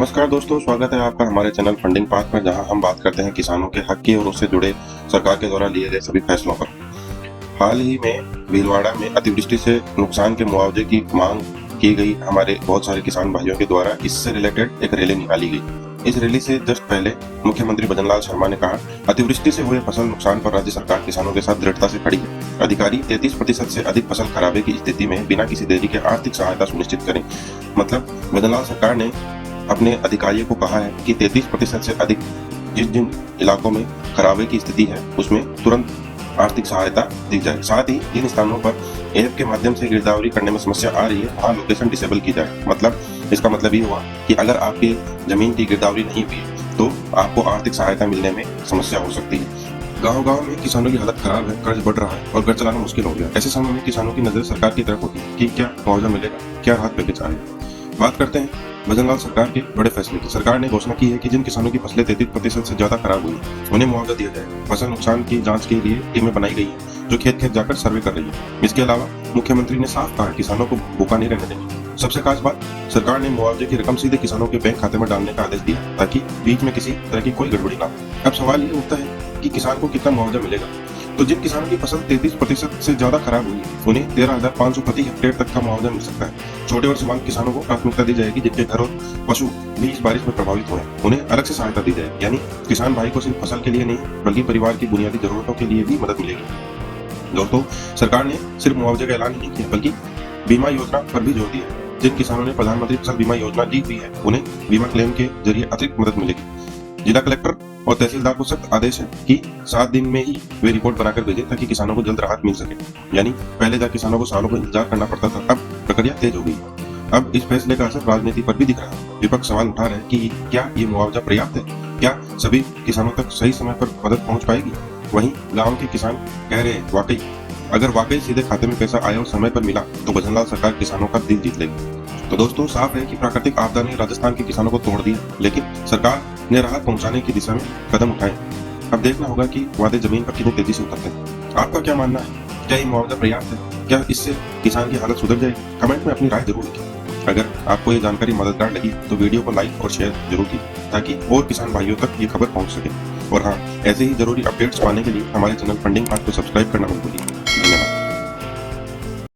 नमस्कार दोस्तों, स्वागत है आपका हमारे चैनल फंडिंग पाथ में, जहां हम बात करते हैं किसानों के हक की और उससे जुड़े सरकार के द्वारा लिए गए सभी फैसलों पर। हाल ही में भीलवाड़ा में अतिवृष्टि से नुकसान के मुआवजे की मांग की गई। हमारे बहुत सारे किसान भाइयों के द्वारा इससे रिलेटेड एक रैली निकाली गई। इस रैली से जस्ट पहले मुख्यमंत्री भजनलाल शर्मा ने कहा, अतिवृष्टि से हुए फसल नुकसान पर राज्य सरकार किसानों के साथ दृढ़ता से खड़ी है। अधिकारी 33% से अधिक फसल खराबे की स्थिति में बिना किसी देरी के आर्थिक सहायता सुनिश्चित करें। मतलब भजनलाल सरकार ने अपने अधिकारियों को कहा है कि 33% से अधिक जिन इलाकों में खराबे की स्थिति है उसमें तुरंत आर्थिक सहायता दी जाए। साथ ही जिन स्थानों पर ऐप के माध्यम से गिरदावरी करने में समस्या आ रही है वहाँ लोकेशन डिसेबल की जाए। मतलब इसका मतलब ये हुआ कि अगर आपकी जमीन की गिरदावरी नहीं हुई तो आपको आर्थिक सहायता मिलने में समस्या हो सकती है। गांव-गांव में किसानों की हालत खराब है, कर्ज बढ़ रहा है और घर चलाना मुश्किल हो गया। ऐसे समय में किसानों की नजर सरकार की तरफ होती है कि क्या मुआवजा मिलेगा, क्या राहत पैकेज आएगा। बात करते हैं भजनलाल सरकार के बड़े फैसले की। सरकार ने घोषणा की है कि जिन किसानों की फसलें 33% से ज्यादा खराब हुई उन्हें मुआवजा दिया जाएगा। फसल नुकसान की जांच के लिए टीमें बनाई गई है जो खेत खेत जाकर सर्वे कर रही है। इसके अलावा मुख्यमंत्री ने साफ कहा किसानों को भूखा नहीं रहने देंगे। सबसे खास बात, सरकार ने मुआवजे की रकम सीधे किसानों के बैंक खाते में डालने का आदेश दिया ताकि बीच में किसी तरह की कोई गड़बड़ी ना हो। अब सवाल ये उठता है कि किसान को कितना मुआवजा मिलेगा। तो जिन किसानों की फसल 33% से ज्यादा खराब हुई उन्हें 13,500 प्रति हेक्टेयर तक का मुआवजा मिल सकता है। छोटे और सीमांत किसानों को प्राथमिकता दी जाएगी जिनके घर और पशु भी इस बारिश में प्रभावित हुए, उन्हें अलग से सहायता दी जाएगी। यानी किसान भाई को सिर्फ फसल के लिए नहीं बल्कि परिवार की बुनियादी जरूरतों के लिए भी मदद मिलेगी। दोस्तों, सरकार ने सिर्फ मुआवजे का ऐलान नहीं किया बल्कि बीमा योजना पर भी जोर दिया। जिन किसानों ने प्रधानमंत्री फसल बीमा योजना ली हुई है उन्हें बीमा क्लेम के जरिए अतिरिक्त मदद मिलेगी। जिला कलेक्टर और तहसीलदार को सख्त आदेश है कि 7 दिन में ही वे रिपोर्ट बनाकर भेजें ताकि किसानों को जल्द राहत मिल सके। यानी पहले जब किसानों को सालों को इंतजार करना पड़ता था, अब प्रक्रिया तेज हो गई। अब इस फैसले का असर राजनीति पर भी दिख रहा है। विपक्ष सवाल उठा रहे हैं कि क्या ये मुआवजा पर्याप्त है, क्या सभी किसानों तक सही समय पर मदद पहुंच पाएगी। वहीं गाँव के किसान कह रहे हैं वाकई अगर वाकई सीधे खाते में पैसा आया और समय पर मिला तो भजनलाल सरकार किसानों का दिल जीत लेगी। तो दोस्तों, साफ है कि प्राकृतिक आपदा ने राजस्थान के किसानों को तोड़ दिया, लेकिन सरकार ने राहत पहुंचाने की दिशा में कदम उठाए। अब देखना होगा कि वादे जमीन पर कितनी तेजी से उतरते हैं। आपका क्या मानना है? क्या ये मुआवजा पर्याप्त है? क्या इससे किसान की हालत सुधर जाएगी? कमेंट में अपनी राय जरूर लिखें। अगर आपको ये जानकारी मददगार लगी तो वीडियो को लाइक और शेयर जरूर कीजिए ताकि और किसान भाइयों तक ये खबर पहुंच सके। और हाँ, ऐसे ही जरूरी अपडेट्स पाने के लिए हमारे चैनल फंडिंग पाथ को सब्सक्राइब करना मत भूलिए।